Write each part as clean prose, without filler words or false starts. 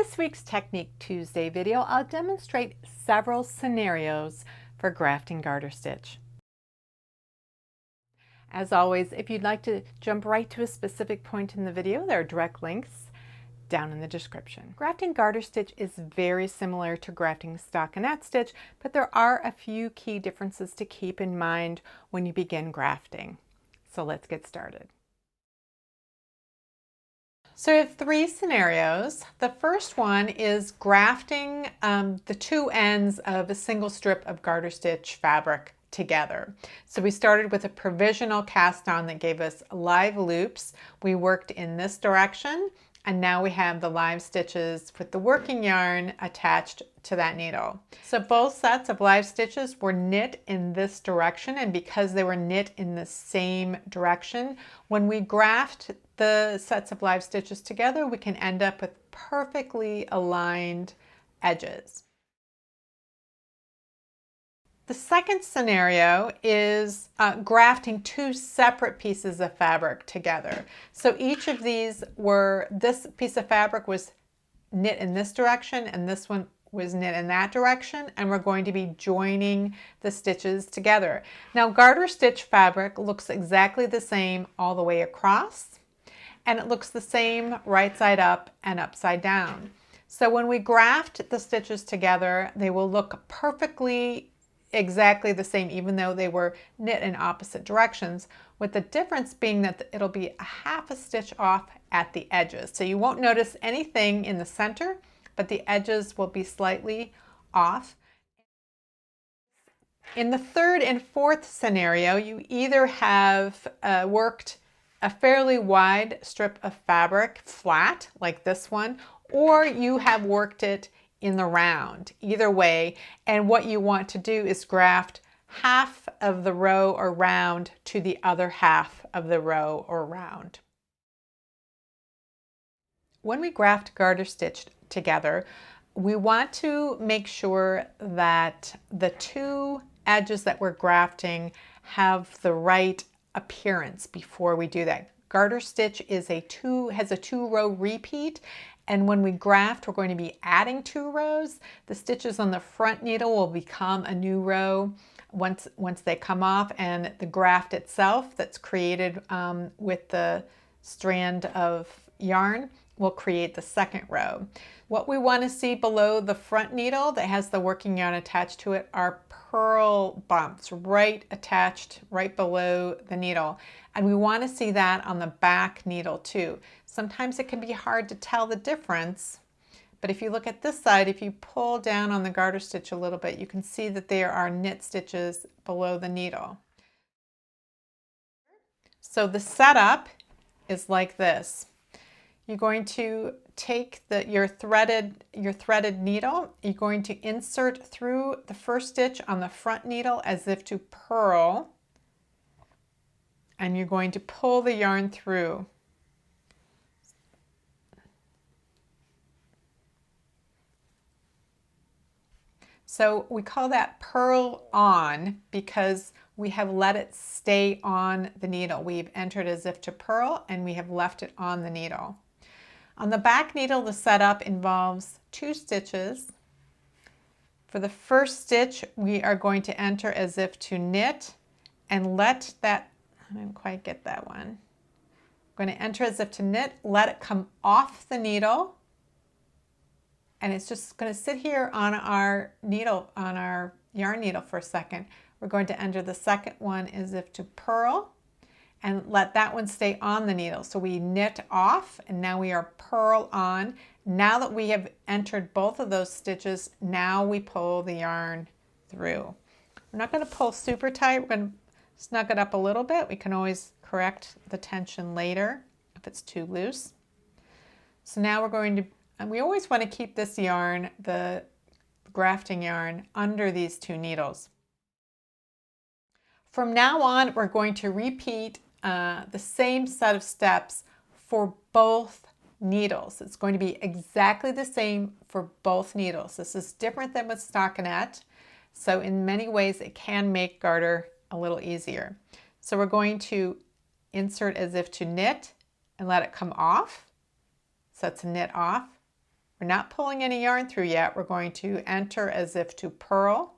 this week's Technique Tuesday video, I'll demonstrate several scenarios for grafting garter stitch. As always, if you'd like to jump right to a specific point in the video, there are direct links down in the description. Grafting garter stitch is very similar to grafting stockinette stitch, but there are a few key differences to keep in mind when you begin grafting. So let's get started. So we have three scenarios. The first one is grafting the two ends of a single strip of garter stitch fabric together. So we started with a provisional cast on that gave us live loops. We worked in this direction, and now we have the live stitches with the working yarn attached to that needle. So both sets of live stitches were knit in this direction, and because they were knit in the same direction, when we graft the sets of live stitches together, we can end up with perfectly aligned edges. The second scenario is grafting two separate pieces of fabric together. So each of these this piece of fabric was knit in this direction and this one was knit in that direction, and we're going to be joining the stitches together. Now, garter stitch fabric looks exactly the same all the way across, and it looks the same right side up and upside down. So when we graft the stitches together, they will look perfectly exactly the same, even though they were knit in opposite directions, with the difference being that it'll be a half a stitch off at the edges. So you won't notice anything in the center, but the edges will be slightly off. In the third and fourth scenario, you either have worked a fairly wide strip of fabric flat, like this one, or you have worked it in the round. Either way, and what you want to do is graft half of the row or round to the other half of the row or round. When we graft garter stitch together, we want to make sure that the two edges that we're grafting have the right appearance before we do that. Garter stitch has a two-row repeat, and when we graft, we're going to be adding 2 rows. The stitches on the front needle will become a new row once they come off, and the graft itself that's created with the strand of yarn will create the second row. What we want to see below the front needle that has the working yarn attached to it are purl bumps right attached right below the needle, and we want to see that on the back needle too. Sometimes it can be hard to tell the difference, but if you look at this side, if you pull down on the garter stitch a little bit, you can see that there are knit stitches below the needle. So the setup is like this. You're going to take your threaded needle, you're going to insert through the first stitch on the front needle as if to purl, and you're going to pull the yarn through. So we call that purl on because we have let it stay on the needle. We've entered as if to purl and we have left it on the needle. On the back needle, the setup involves 2 stitches. For the first stitch, we are going to enter as if to knit and let that, I didn't quite get that one. I'm going to enter as if to knit, let it come off the needle, and it's just going to sit here on our needle, on our yarn needle for a second. We're going to enter the second one as if to purl and let that one stay on the needle. So we knit off and now we are purl on. Now that we have entered both of those stitches, now we pull the yarn through. We're not going to pull super tight. We're going to snug it up a little bit. We can always correct the tension later if it's too loose. So now we're going to, and we always want to keep this yarn, the grafting yarn, under these 2 needles. From now on, we're going to repeat the same set of steps for both needles. It's going to be exactly the same for both needles. This is different than with stockinette, so in many ways it can make garter a little easier. So we're going to insert as if to knit and let it come off. So that's knit off. We're not pulling any yarn through yet. We're going to enter as if to purl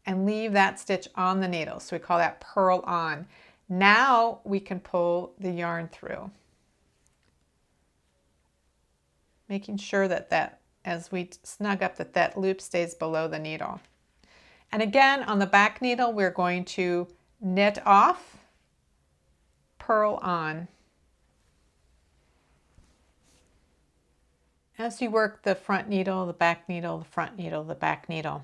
and leave that stitch on the needle. So we call that purl on. Now we can pull the yarn through, making sure that as we snug up that loop stays below the needle. And again, on the back needle, we're going to knit off, purl on. As you work the front needle, the back needle, the front needle, the back needle.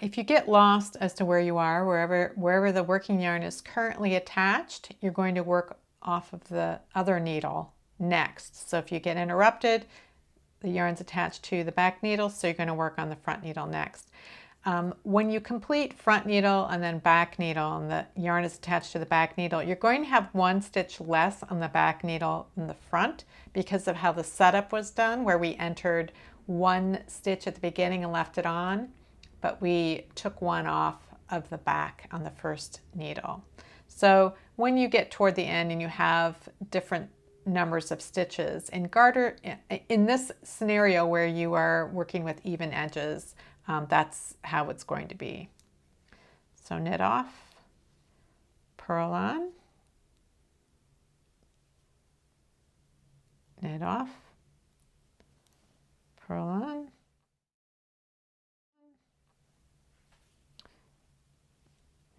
If you get lost as to where you are, wherever the working yarn is currently attached, you're going to work off of the other needle next. So if you get interrupted, the yarn's attached to the back needle, so you're going to work on the front needle next. When you complete front needle and then back needle and the yarn is attached to the back needle, you're going to have one stitch less on the back needle than the front because of how the setup was done, where we entered one stitch at the beginning and left it on, but we took one off of the back on the first needle. So when you get toward the end and you have different numbers of stitches in garter, in this scenario where you are working with even edges, that's how it's going to be. So knit off, purl on, knit off, purl on,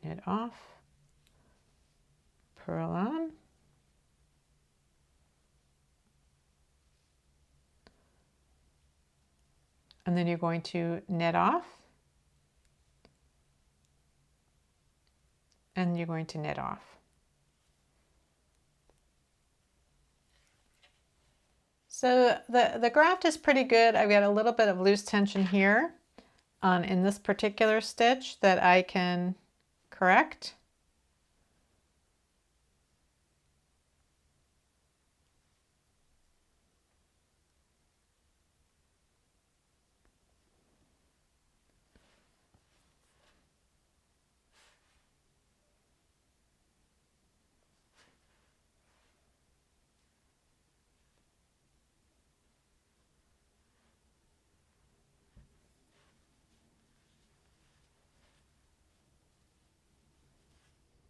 knit off, purl on, and then you're going to knit off, and you're going to knit off. So the graft is pretty good. I've got a little bit of loose tension here in this particular stitch that I can correct.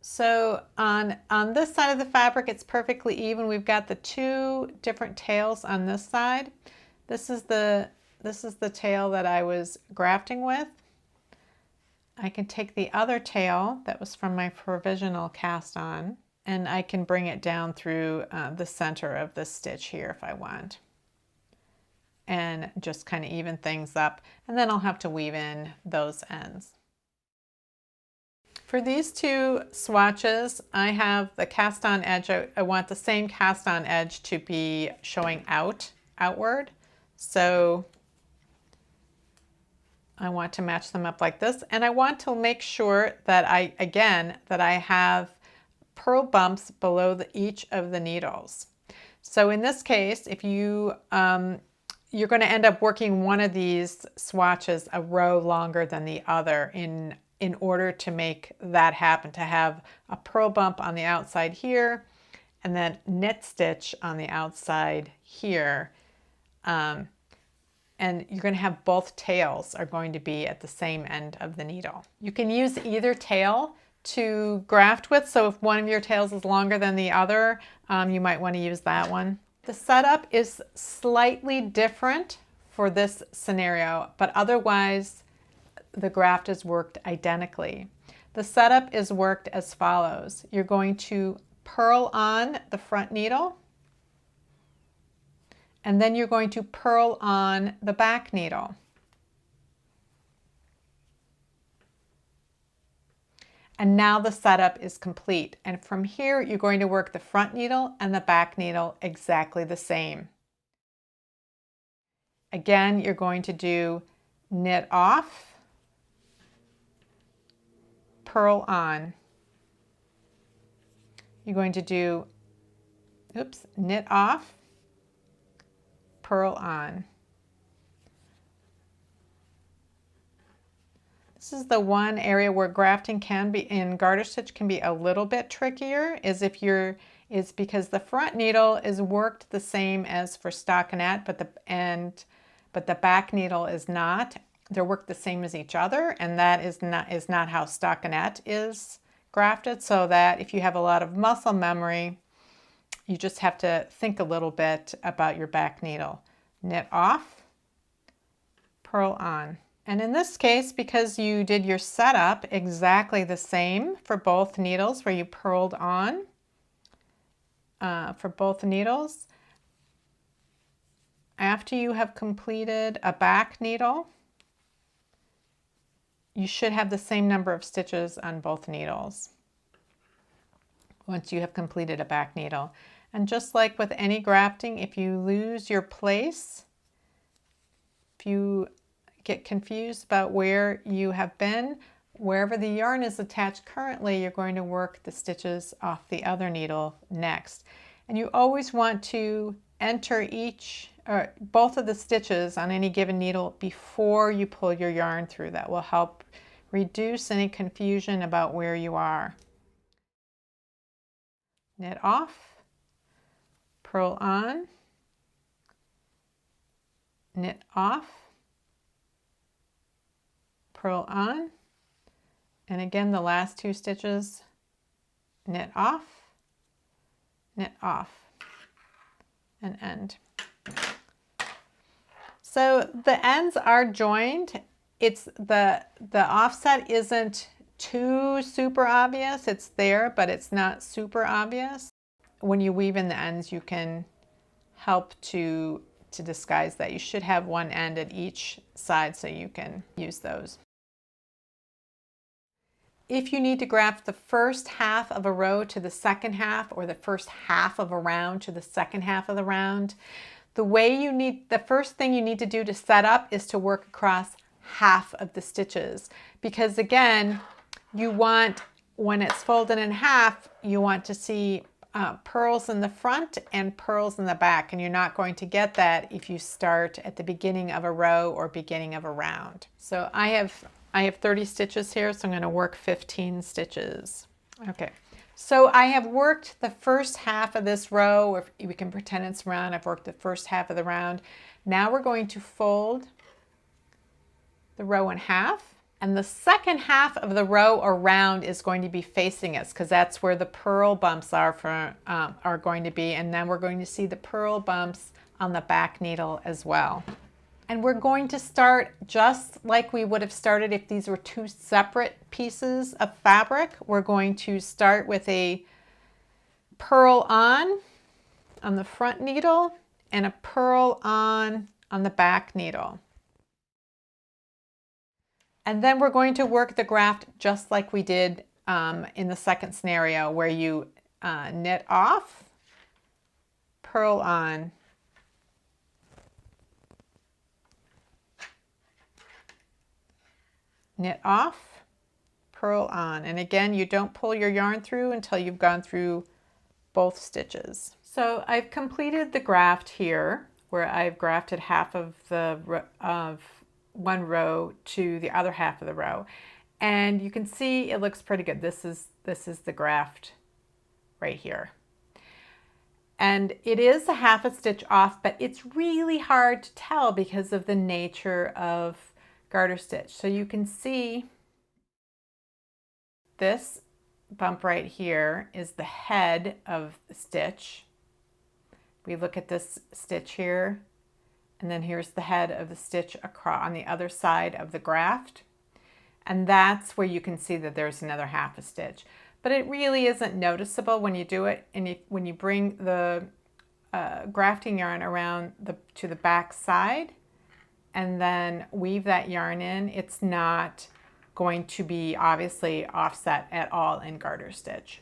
So on this side of the fabric, it's perfectly even. We've got the two different tails on this side. This is the tail that I was grafting with. I can take the other tail that was from my provisional cast on, and I can bring it down through the center of this stitch here if I want, and just kind of even things up, and then I'll have to weave in those ends. For these two swatches, I have the cast on edge. I want the same cast on edge to be showing outward. So I want to match them up like this. And I want to make sure that I have purl bumps below each of the needles. So in this case, if you're going to end up working one of these swatches a row longer than the other in order to make that happen, to have a purl bump on the outside here and then knit stitch on the outside here. And you're going to have both tails are going to be at the same end of the needle. You can use either tail to graft with, so if one of your tails is longer than the other, you might want to use that one. The setup is slightly different for this scenario, but otherwise the graft is worked identically. The setup is worked as follows. You're going to purl on the front needle, and then you're going to purl on the back needle. And now the setup is complete. And from here, you're going to work the front needle and the back needle exactly the same. Again, you're going to do knit off, purl on. You're going to do, knit off, purl on. This is the one area where grafting can be, in garter stitch can be a little bit trickier, is because the front needle is worked the same as for stockinette, but but the back needle is not. They're worked the same as each other, and that is not how stockinette is grafted, so that if you have a lot of muscle memory, you just have to think a little bit about your back needle. Knit off, purl on. And in this case, because you did your setup exactly the same for both needles where you purled on for both needles, after you have completed a back needle, you should have the same number of stitches on both needles once you have completed a back needle. And just like with any grafting, if you lose your place, if you get confused about where you have been, wherever the yarn is attached currently, you're going to work the stitches off the other needle next. And you always want to enter both of the stitches on any given needle before you pull your yarn through. That will help reduce any confusion about where you are. Knit off, purl on, knit off, purl on, and again the last two stitches, knit off, and end. So the ends are joined. It's the offset isn't too super obvious. It's there, but it's not super obvious. When you weave in the ends, you can help to disguise that. You should have one end at each side so you can use those. If you need to graft the first half of a row to the second half, or the first half of a round to the second half of the round, the first thing you need to do to set up is to work across half of the stitches, because again, you want, when it's folded in half, you want to see purls in the front and purls in the back, and you're not going to get that if you start at the beginning of a row or beginning of a round. So I have 30 stitches here, so I'm going to work 15 stitches. Okay, so I have worked the first half of this row, or we can pretend it's round. I've worked the first half of the round. Now we're going to fold the row in half, and the second half of the row or round is going to be facing us, because that's where the purl bumps are going to be, and then we're going to see the purl bumps on the back needle as well. And we're going to start just like we would have started if these were two separate pieces of fabric. We're going to start with a purl on the front needle and a purl on the back needle. And then we're going to work the graft just like we did in the second scenario, where you knit off, purl on, knit off, purl on. And again, you don't pull your yarn through until you've gone through both stitches. So I've completed the graft here, where I've grafted half of one row to the other half of the row, and you can see it looks pretty good. This is the graft right here, and it is a half a stitch off, but it's really hard to tell because of the nature of garter stitch. So you can see this bump right here is the head of the stitch. We look at this stitch here, and then here's the head of the stitch across on the other side of the graft. And that's where you can see that there's another half a stitch. But it really isn't noticeable when you do it. And when you bring the grafting yarn around to the back side and then weave that yarn in, it's not going to be obviously offset at all in garter stitch.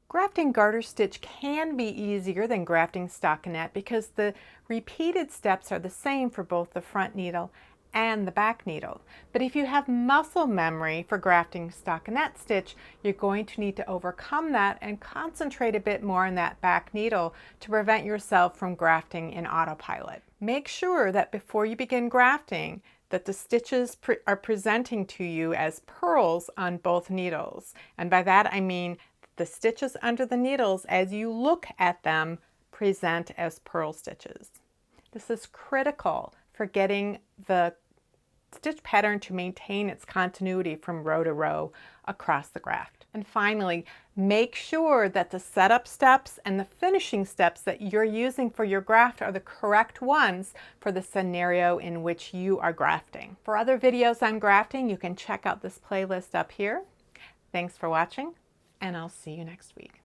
Grafting garter stitch can be easier than grafting stockinette because the repeated steps are the same for both the front needle and the back needle. But if you have muscle memory for grafting stockinette stitch, you're going to need to overcome that and concentrate a bit more on that back needle to prevent yourself from grafting in autopilot. Make sure that before you begin grafting that the stitches are presenting to you as purls on both needles. And by that I mean the stitches under the needles, as you look at them, present as purl stitches. This is critical for getting the stitch pattern to maintain its continuity from row to row across the graft. And finally, make sure that the setup steps and the finishing steps that you're using for your graft are the correct ones for the scenario in which you are grafting. For other videos on grafting, you can check out this playlist up here. Thanks for watching, and I'll see you next week.